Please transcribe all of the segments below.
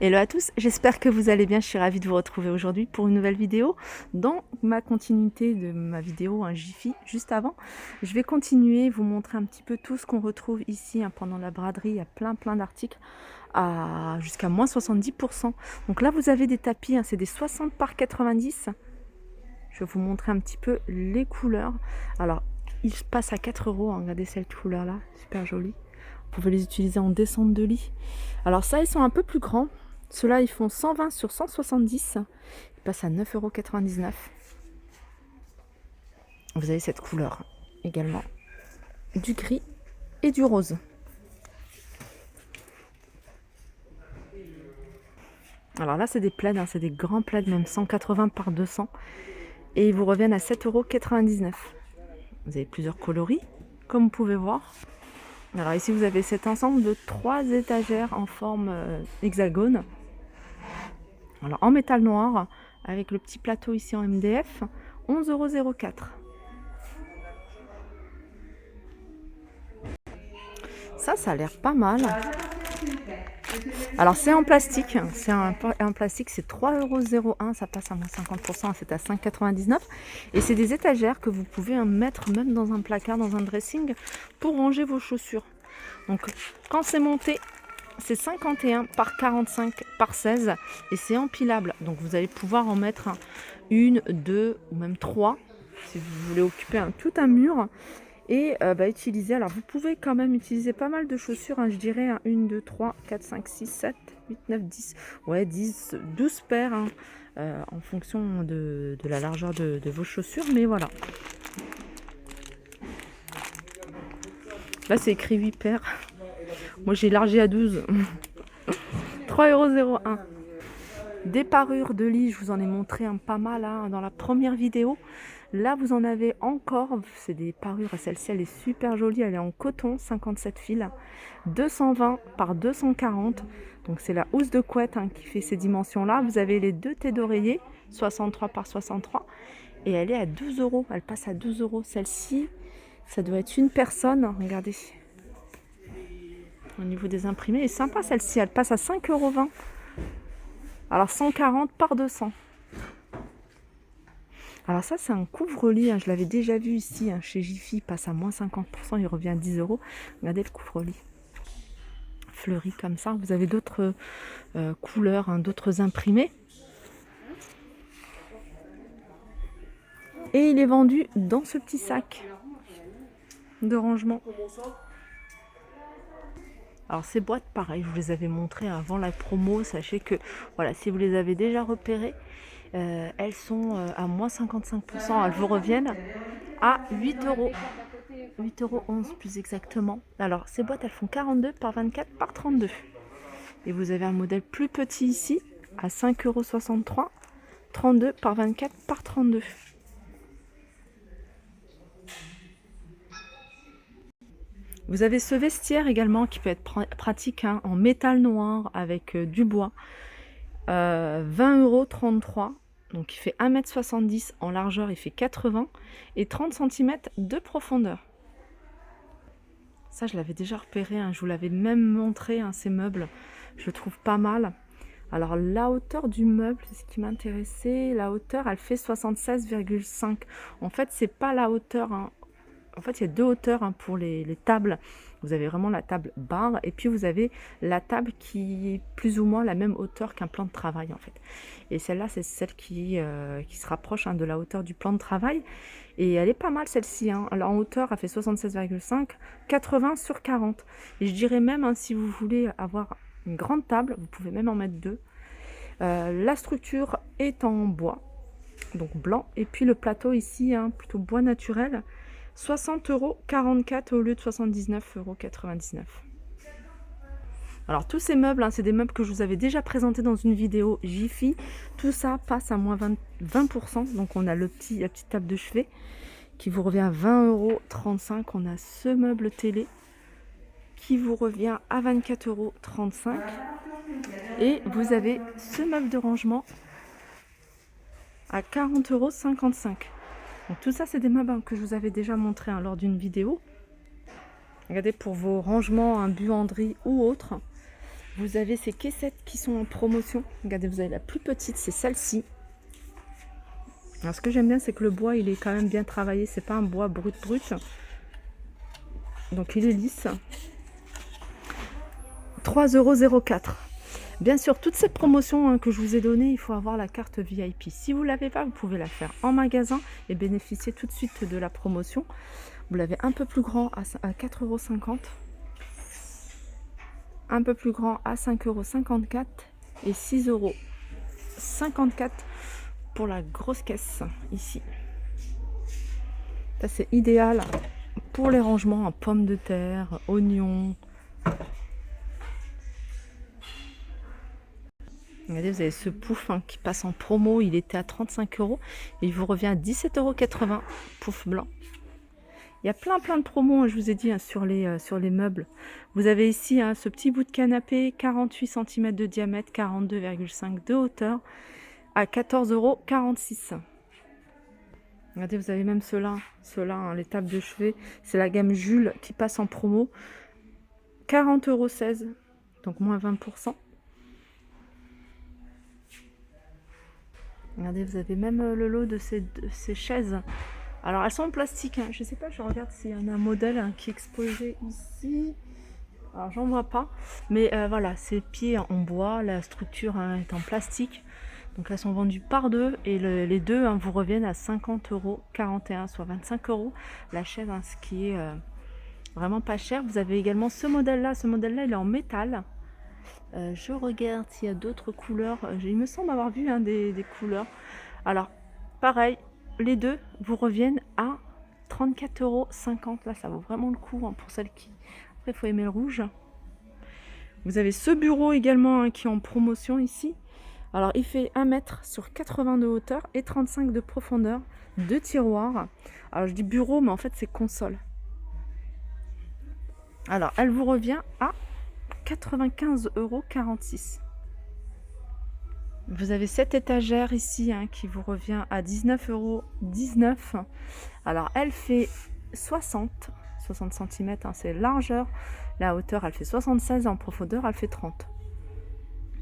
Hello à tous, j'espère que vous allez bien, je suis ravie de vous retrouver aujourd'hui pour une nouvelle vidéo. Dans ma continuité de ma vidéo un Jiffy juste avant, je vais continuer, vous montrer un petit peu tout ce qu'on retrouve ici pendant la braderie. Il y a plein d'articles à jusqu'à moins 70%. Donc là vous avez des tapis, c'est des 60 par 90. Je vais vous montrer un petit peu les couleurs. Alors ils passent à 4 €, regardez cette couleur là, super jolie. Vous pouvez les utiliser en descente de lit. Alors ça, ils sont un peu plus grands. Ceux-là, ils font 120 sur 170. Ils passent à 9,99 €. Vous avez cette couleur également. Du gris et du rose. Alors là, c'est des plaids, c'est des grands plaids, même 180 par 200. Et ils vous reviennent à 7,99 €. Vous avez plusieurs coloris, comme vous pouvez voir. Alors ici, vous avez cet ensemble de 3 étagères en forme hexagone. Alors en métal noir, avec le petit plateau ici en MDF, 11,04 €. Ça a l'air pas mal. Alors c'est en plastique, en plastique, c'est 3,01 €, ça passe à moins 50%, c'est à 5,99 €. Et c'est des étagères que vous pouvez mettre même dans un placard, dans un dressing, pour ranger vos chaussures. Donc quand c'est monté, c'est 51 par 45 par 16 et c'est empilable. Donc vous allez pouvoir en mettre une, deux ou même trois si vous voulez occuper tout un mur. Et utiliser, alors vous pouvez quand même utiliser pas mal de chaussures, je dirais 1, 2, 3, 4, 5, 6, 7, 8, 9, 10, ouais 10, 12 paires en fonction de la largeur de vos chaussures, mais voilà. Là c'est écrit 8 paires, moi j'ai élargi à 12. 3,01 €. Des parures de lit, je vous en ai montré pas mal dans la première vidéo. Là, vous en avez encore, c'est des parures, celle-ci, elle est super jolie, elle est en coton, 57 fils, 220 par 240, donc c'est la housse de couette qui fait ces dimensions-là. Vous avez les deux têtes d'oreiller, 63 par 63, et elle est à 12 €, elle passe à 12 €. Celle-ci, ça doit être une personne, regardez, au niveau des imprimés, elle est sympa celle-ci, elle passe à 5,20 €. Alors 140 par 200. Alors ça c'est un couvre-lit, je l'avais déjà vu ici chez Jiffy, il passe à moins 50%, il revient à 10 €. Regardez le couvre-lit. Fleuri comme ça. Vous avez d'autres couleurs, d'autres imprimés. Et il est vendu dans ce petit sac de rangement. Alors ces boîtes, pareil, je vous les avais montrées avant la promo. Sachez que voilà, si vous les avez déjà repérées, elles sont à moins 55%. Elles vous reviennent à 8 €. 8,11 € plus exactement. Alors ces boîtes, elles font 42 par 24 par 32. Et vous avez un modèle plus petit ici à 5,63 €. 32 par 24 par 32. Vous avez ce vestiaire également qui peut être pratique en métal noir avec du bois. 20,33 €. Donc il fait 1,70 m en largeur, il fait 80 et 30 cm de profondeur. Ça, je l'avais déjà repéré, je vous l'avais même montré, ces meubles. Je le trouve pas mal. Alors la hauteur du meuble, c'est ce qui m'intéressait. La hauteur, elle fait 76,5. En fait, c'est pas la hauteur. En fait, il y a deux hauteurs pour les tables. Vous avez vraiment la table barre et puis vous avez la table qui est plus ou moins la même hauteur qu'un plan de travail en fait. Et celle-là, c'est celle qui se rapproche de la hauteur du plan de travail. Et elle est pas mal celle-ci. Alors en hauteur, elle fait 76,5, 80 sur 40. Et je dirais même, si vous voulez avoir une grande table, vous pouvez même en mettre deux. La structure est en bois, donc blanc. Et puis le plateau ici, plutôt bois naturel. 60,44 € au lieu de 79,99 €. Alors tous ces meubles, c'est des meubles que je vous avais déjà présentés dans une vidéo Jiffy. Tout ça passe à moins 20%. Donc on a la petite table de chevet qui vous revient à 20,35 €. On a ce meuble télé qui vous revient à 24,35 €. Et vous avez ce meuble de rangement à 40,55 €. Donc tout ça, c'est des meubles que je vous avais déjà montré lors d'une vidéo. Regardez, pour vos rangements, buanderie ou autre, Vous avez ces caissettes qui sont en promotion. Regardez, vous avez la plus petite, c'est celle-ci. Alors ce que j'aime bien, c'est que le bois, il est quand même bien travaillé. C'est pas un bois brut. Donc il est lisse. 3,04 €. Bien sûr, toutes ces promotions que je vous ai données, il faut avoir la carte VIP. Si vous ne l'avez pas, vous pouvez la faire en magasin et bénéficier tout de suite de la promotion. Vous l'avez un peu plus grand à 4,50 €, un peu plus grand à 5,54 € et 6,54 € pour la grosse caisse ici. Ça, c'est idéal pour les rangements en pommes de terre, oignons. Regardez, vous avez ce pouf qui passe en promo. Il était à 35 € et il vous revient à 17,80 €. Pouf blanc. Il y a plein de promos, je vous ai dit, sur les meubles. Vous avez ici ce petit bout de canapé, 48 cm de diamètre, 42,5 de hauteur, à 14,46 €. Regardez, vous avez même ceux-là, les tables de chevet. C'est la gamme Jules qui passe en promo. 40,16 €, donc moins 20%. Regardez, vous avez même le lot de ces chaises. Alors, elles sont en plastique. Je ne sais pas, je regarde s'il y en a un modèle qui est exposé ici. Alors, j'en vois pas. Mais voilà, ces pieds en bois, la structure est en plastique. Donc, elles sont vendues par deux. Et les deux vous reviennent à 50,41 €, soit 25 € la chaise, ce qui est vraiment pas cher. Vous avez également ce modèle-là. Ce modèle-là, il est en métal. Je regarde s'il y a d'autres couleurs. Il me semble avoir vu des couleurs. Alors, pareil, les deux vous reviennent à 34,50 €. Là, ça vaut vraiment le coup pour celles qui... Après, il faut aimer le rouge. Vous avez ce bureau également qui est en promotion ici. Alors, il fait 1 mètre sur 80 de hauteur et 35 de profondeur. 2 tiroirs. Alors, je dis bureau, mais en fait, c'est console. Alors, elle vous revient à 95,46 €. Vous avez cette étagère ici qui vous revient à 19,19 €. Alors, elle fait 60 cm, c'est largeur. La hauteur, elle fait 76, en profondeur, elle fait 30.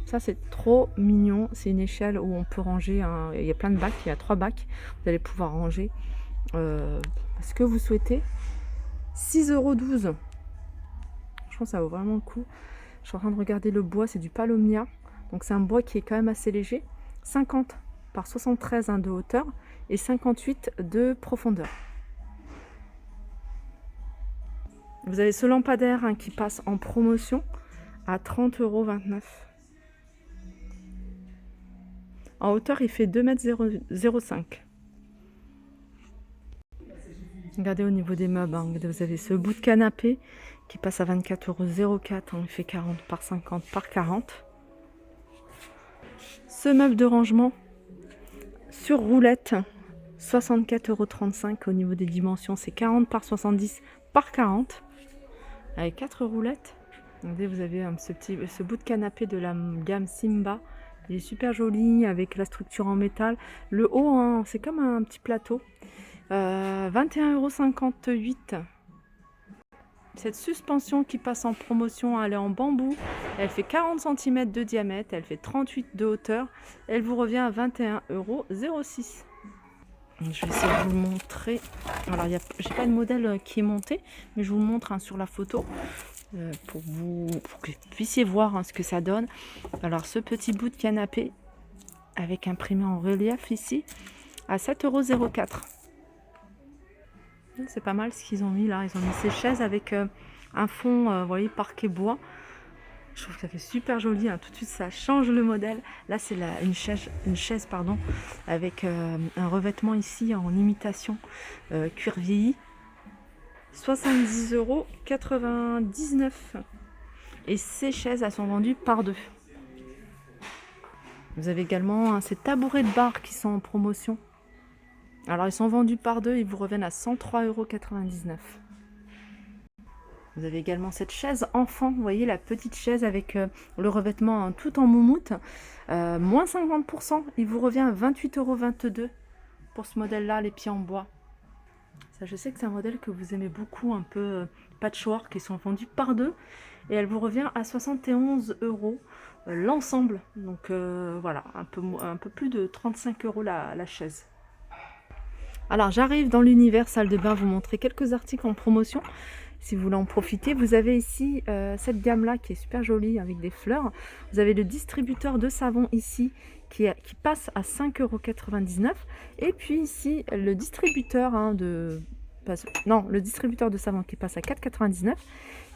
Ça, c'est trop mignon. C'est une échelle où on peut ranger. Il y a plein de bacs, il y a 3 bacs. Vous allez pouvoir ranger ce que vous souhaitez. 6,12 €. Je pense que ça vaut vraiment le coup. Je suis en train de regarder le bois, c'est du palomnia. Donc c'est un bois qui est quand même assez léger. 50 par 73 de hauteur et 58 de profondeur. Vous avez ce lampadaire qui passe en promotion à 30,29 €. En hauteur, il fait 2,05 m. Regardez au niveau des meubles. Vous avez ce bout de canapé qui passe à 24,04 €. Il fait 40 par 50 par 40. Ce meuble de rangement sur roulette, 64,35 € au niveau des dimensions. C'est 40 par 70 par 40. Avec 4 roulettes. Regardez, vous avez ce bout de canapé de la gamme Simba. Il est super joli avec la structure en métal. Le haut, c'est comme un petit plateau. 21,58 €. Cette suspension qui passe en promotion, elle est en bambou. Elle fait 40 cm de diamètre. Elle fait 38 de hauteur. Elle vous revient à 21,06 €. Je vais essayer de vous le montrer. Alors, j'ai pas de modèle qui est monté, mais je vous le montre sur la photo pour que vous puissiez voir ce que ça donne. Alors, ce petit bout de canapé avec imprimé en relief ici à 7,04 €. C'est pas mal ce qu'ils ont mis là. Ils ont mis ces chaises avec un fond, vous voyez, parquet bois. Je trouve que ça fait super joli. Tout de suite, ça change le modèle. Là, c'est une chaise avec un revêtement ici en imitation cuir vieilli. 70,99 €. Et ces chaises, elles sont vendues par deux. Vous avez également ces tabourets de bar qui sont en promotion. Alors, ils sont vendus par deux, ils vous reviennent à 103,99 €. Vous avez également cette chaise enfant, vous voyez, la petite chaise avec le revêtement tout en moumoute. Moins 50%, il vous revient à 28,22 € pour ce modèle-là, les pieds en bois. Ça, je sais que c'est un modèle que vous aimez beaucoup, un peu patchwork, qui sont vendus par deux. Et elle vous revient à 71 € l'ensemble. Donc voilà, un peu plus de 35 € la chaise. Alors j'arrive dans l'univers salle de bain, vous montrer quelques articles en promotion. Si vous voulez en profiter, vous avez ici cette gamme-là qui est super jolie avec des fleurs. Vous avez le distributeur de savon ici qui passe à 5,99 €. Et puis ici, le distributeur le distributeur de savon qui passe à 4,99 €.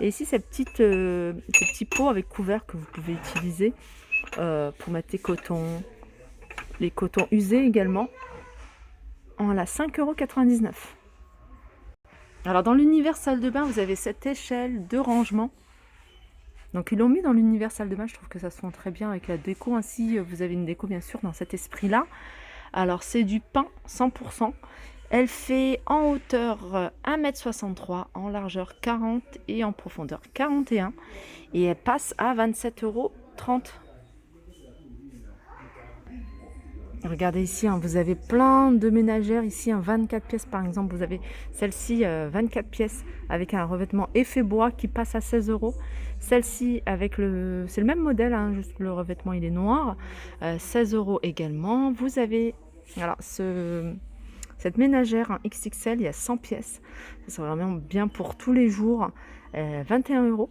Et ici, ces petits pots avec couvert que vous pouvez utiliser pour mettre les cotons usés également. En la 5,99 €. Alors dans l'univers salle de bain, vous avez cette échelle de rangement. Donc ils l'ont mis dans l'univers salle de bain, je trouve que ça se rend très bien avec la déco. Ainsi, vous avez une déco bien sûr dans cet esprit-là. Alors c'est du pain 100%. Elle fait en hauteur 1,63 m, en largeur 40 et en profondeur 41. Et elle passe à 27,30 €. Regardez ici, hein, vous avez plein de ménagères ici, 24 pièces par exemple. Vous avez celle-ci 24 pièces avec un revêtement effet bois qui passe à 16 €. Celle-ci avec c'est le même modèle, hein, juste le revêtement il est noir, 16 € également. Vous avez alors cette ménagère hein, XXL, il y a 100 pièces. C'est vraiment bien pour tous les jours. 21 €.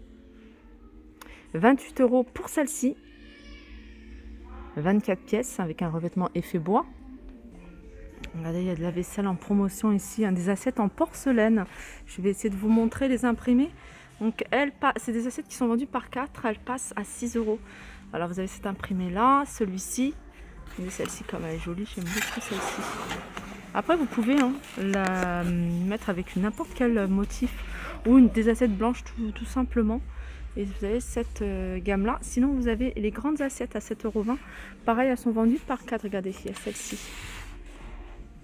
28 € pour celle-ci. 24 pièces avec un revêtement effet bois. Regardez, il y a de la vaisselle en promotion ici, hein, des assiettes en porcelaine. Je vais essayer de vous montrer les imprimés. Donc, c'est des assiettes qui sont vendues par 4, elles passent à 6 €. Alors, vous avez cet imprimé là, celui-ci. Celle-ci, comme elle est jolie, j'aime beaucoup celle-ci. Après, vous pouvez la mettre avec n'importe quel motif ou des assiettes blanches tout simplement. Et vous avez cette gamme-là. Sinon, vous avez les grandes assiettes à 7,20 €. Pareil, elles sont vendues par 4. Regardez ici, celle-ci.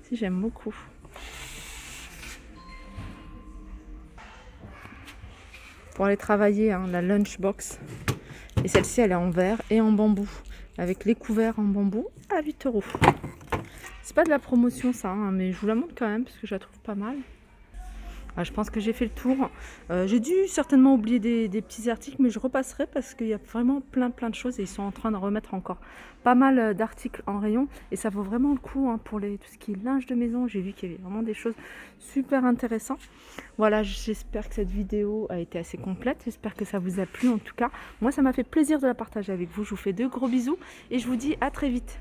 Si, j'aime beaucoup. Pour aller travailler, hein, la lunchbox. Et celle-ci, elle est en verre et en bambou. Avec les couverts en bambou à 8 €. C'est pas de la promotion, ça, hein, mais je vous la montre quand même parce que je la trouve pas mal. Je pense que j'ai fait le tour. J'ai dû certainement oublier des petits articles, mais je repasserai parce qu'il y a vraiment plein de choses et ils sont en train de remettre encore pas mal d'articles en rayon et ça vaut vraiment le coup hein, pour tout ce qui est linge de maison. J'ai vu qu'il y avait vraiment des choses super intéressantes. Voilà, j'espère que cette vidéo a été assez complète. J'espère que ça vous a plu en tout cas. Moi, ça m'a fait plaisir de la partager avec vous. Je vous fais de gros bisous et je vous dis à très vite.